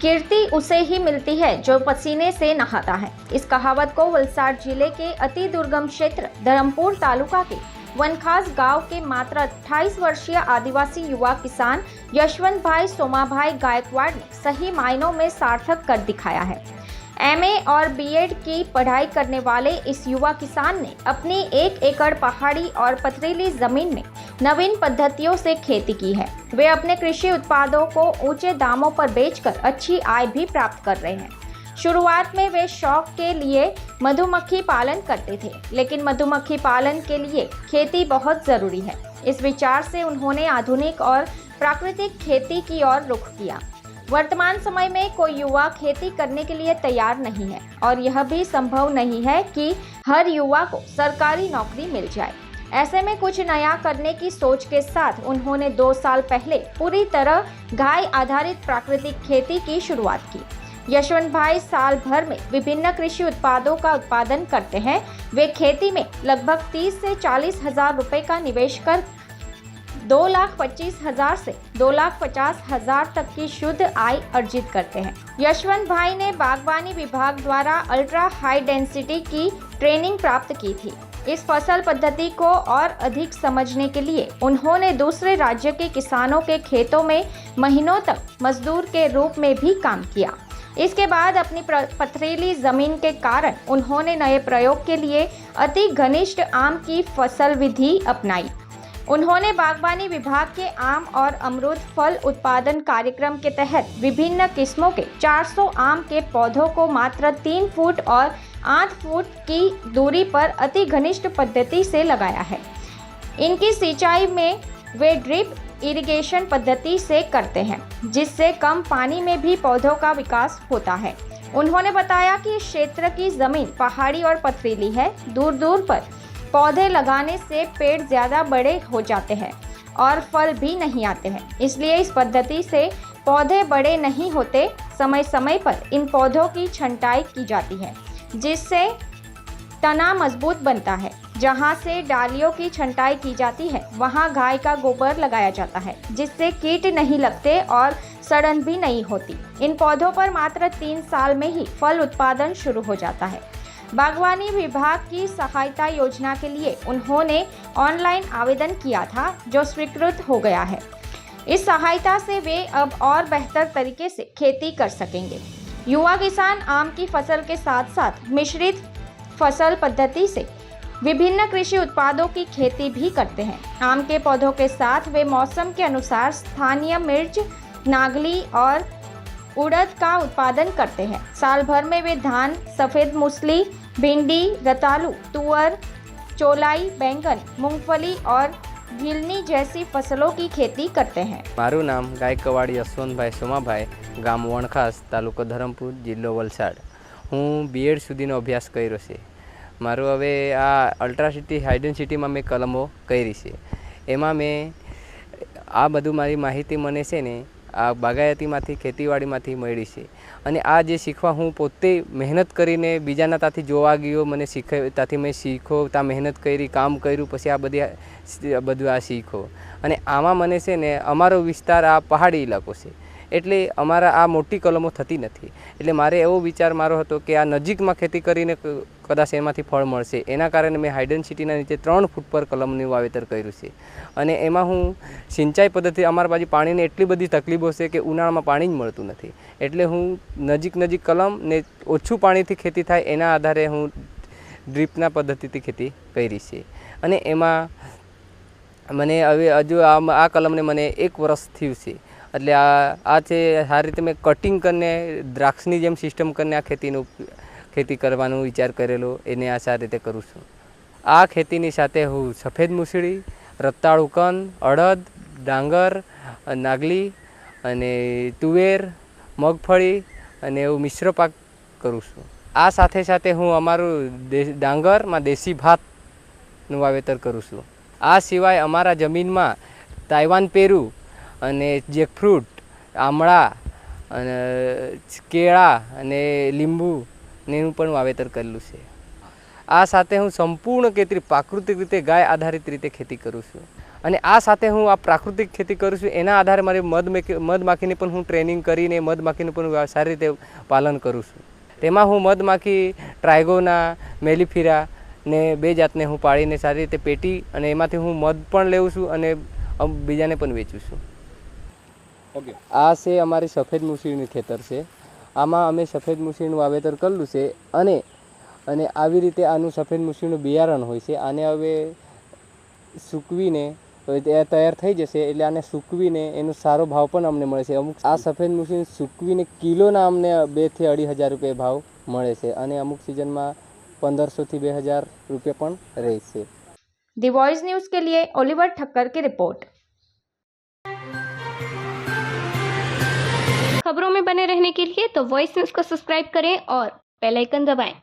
कीर्ति उसे ही मिलती है जो पसीने से नहाता है। इस कहावत को वलसाड जिले के अति दुर्गम क्षेत्र धरमपुर तालुका के वनखास गांव के मात्र 28 वर्षीय आदिवासी युवा किसान यशवंत भाई सोमाभाई गायकवाड़ ने सही मायनों में सार्थक कर दिखाया है। एमए और बीएड की पढ़ाई करने वाले इस युवा किसान ने अपनी 1 एकड़ पहाड़ी और पथरीली जमीन में नवीन पद्धतियों से खेती की है। वे अपने कृषि उत्पादों को ऊंचे दामों पर बेचकर अच्छी आय भी प्राप्त कर रहे हैं। शुरुआत में वे शौक के लिए मधुमक्खी पालन करते थे, लेकिन मधुमक्खी पालन के लिए खेती बहुत जरूरी है। इस विचार से उन्होंने आधुनिक और प्राकृतिक खेती की ओर रुख किया। वर्तमान समय में कोई युवा खेती करने के लिए तैयार नहीं है और यह भी संभव नहीं है कि हर युवा को सरकारी नौकरी मिल जाए। ऐसे में कुछ नया करने की सोच के साथ उन्होंने 2 साल पहले पूरी तरह गाय आधारित प्राकृतिक खेती की शुरुआत की। यशवंत भाई साल भर में विभिन्न कृषि उत्पादों का उत्पादन करते हैं। वे खेती में लगभग 30 से 40 हजार रुपए का निवेश कर 2,25,000 से 2,50,000 तक की शुद्ध आय अर्जित करते हैं। यशवंत भाई ने बागवानी विभाग द्वारा अल्ट्रा हाई डेंसिटी की ट्रेनिंग प्राप्त की थी। इस फसल पद्धति को और अधिक समझने के लिए उन्होंने दूसरे राज्य के किसानों के खेतों में महीनों तक मजदूर के रूप में भी काम किया। इसके बाद अपनी पथरीली जमीन के कारण उन्होंने नए प्रयोग के लिए अति घनिष्ठ आम की फसल विधि अपनाई। उन्होंने बागवानी विभाग के आम और अमरूद फल उत्पादन कार्यक्रम के तहत विभिन्न किस्मों के 400 आम के पौधों को मात्र 3 फुट और 8 फुट की दूरी पर अति घनिष्ठ पद्धति से लगाया है। इनकी सिंचाई में वे ड्रिप इरिगेशन पद्धति से करते हैं, जिससे कम पानी में भी पौधों का विकास होता है। उन्होंने बताया कि इस क्षेत्र की जमीन पहाड़ी और पथरीली है। दूर दूर पर पौधे लगाने से पेड़ ज्यादा बड़े हो जाते हैं और फल भी नहीं आते हैं, इसलिए इस पद्धति से पौधे बड़े नहीं होते। समय समय पर इन पौधों की छंटाई की जाती है, जिससे तना मजबूत बनता है। जहां से डालियों की छंटाई की जाती है, वहां गाय का गोबर लगाया जाता है, जिससे कीट नहीं लगते और सड़न भी नहीं होती। इन पौधों पर मात्र 3 साल में ही फल उत्पादन शुरू हो जाता है। बागवानी विभाग की सहायता योजना के लिए उन्होंने ऑनलाइन आवेदन किया था, जो स्वीकृत हो गया है। इस सहायता से वे अब और बेहतर तरीके से खेती कर सकेंगे। युवा किसान आम की फसल के साथ साथ मिश्रित फसल पद्धति से विभिन्न कृषि उत्पादों की खेती भी करते हैं। आम के पौधों के साथ वे मौसम के अनुसार स्थानीय मिर्च, नागली और उड़द का उत्पादन करते हैं। साल भर में वे धान, सफ़ेद मूसली, भिंडी, रतालू, तुअर, चोलाई, बैंगन, मूंगफली और गिलनी जैसी फसलों की खेती करते हैं। मारू नाम गायकवाड़ यशवंत भाई सोमाभाई, गाम वणखास, तालुको धरमपुर, जिल्लो वलसाड। हूँ बीएड सुधीनो अभ्यास कर्यो छे। मारू हवे आ अल्ट्रासिटी हाई डेंसिटीमां मैं कलमो करी छे। एमां मैं आ बधु मारी माहिती मने छे ने आ बागायतीमांथी खेतीवाड़ीमांथी मळी छे अने आ जे शीखवा हूँ पोते मेहनत करीने बीजाना ताथी जोवा गयो, मने शीखे ताथी मैं शीखो, ता मेहनत करी, काम कर्युं, पछी आ बधुं आ शीखो। अने आमां मने छे ने अमारो विस्तार आ पहाड़ी इलाको छे, એટલે અમારા આ મોટી કલમો થતી નથી। એટલે મારે એવો વિચાર મારો હતો કે આ નજીકમાં ખેતી કરીને કદાચ એમાંથી ફળ મળશે, એના કારણે મેં હાઈ ડેન્સિટીના નીચે 3 ફૂટ પર કલમનું વાવેતર કર્યું છે। અને એમાં હું સિંચાઈ પદ્ધતિ, અમારા બાજુ પાણીની એટલી બધી તકલીફો છે કે ઉનાળામાં પાણી જ મળતું નથી, એટલે હું નજીક કલમ ને ઓછું પાણીથી ખેતી થાય એના આધારે હું ડ્રીપના પદ્ધતિથી ખેતી કરી છે। અને એમાં મને હવે હજુ આ કલમને મને 1 વર્ષ થયું છે। એટલે આ છે આ રીતે મેં કટિંગ કરીને દ્રાક્ષની જેમ સિસ્ટમ કરીને આ ખેતી કરવાનો વિચાર કરેલો, એને આ સારી રીતે કરું છું। આ ખેતીની સાથે હું સફેદ મૂસળી, રતાળુ કંદ, અડદ, ડાંગર, નાગલી અને તુવેર, મગફળી અને એવું મિશ્ર પાક કરું છું। આ સાથે સાથે હું અમારું ડાંગરમાં દેશી ભાતનું વાવેતર કરું છું। આ સિવાય અમારા જમીનમાં તાઇવાન પેરુ અને જેકફ્રૂટ, આમળા અને કેળા અને લીંબુ નું પણ વાવેતર કરેલું છે। આ સાથે હું સંપૂર્ણ ખેતી પ્રાકૃતિક રીતે ગાય આધારિત રીતે ખેતી કરું છું અને આ સાથે હું આ પ્રાકૃતિક ખેતી કરું છું એના આધારે મારી મધમાખીની પણ હું ટ્રેનિંગ કરીને મધમાખીનું પણ સારી રીતે પાલન કરું છું. તેમાં હું મધમાખી ટ્રાયગોના મેલિફિરા ને 2 જાતને હું પાળીને સારી રીતે પેટી અને એમાંથી હું મધ પણ લેવું છું અને બીજાને પણ વેચું છું. ઓકે, આ છે અમારી સફેદ મૂછીનું ખેતર છે. આમાં અમે સફેદ મૂછીનું વાવેતર કરેલું છે અને આવી રીતે આનું સફેદ મૂછીનું બિયારણ હોય છે. આને હવે સૂકવીને તૈયાર થઈ જશે એટલે આને સૂકવીને એનો સારો ભાવ પણ અમને મળે છે. અમુક આ સફેદ મૂછીને સૂકવીને કિલોના અમને 2,000 થી 2,500 રૂપિયા ભાવ મળે છે અને અમુક સિઝનમાં 1,500 થી 2,000 રૂપિયા પણ રહે છે. दी वॉइस न्यूज़ के लिए ओलिवर ठक्कर की रिपोर्ट। खबरों में बने रहने के लिए तो वॉइस न्यूज़ को सब्सक्राइब करें और बेल आइकन दबाएं।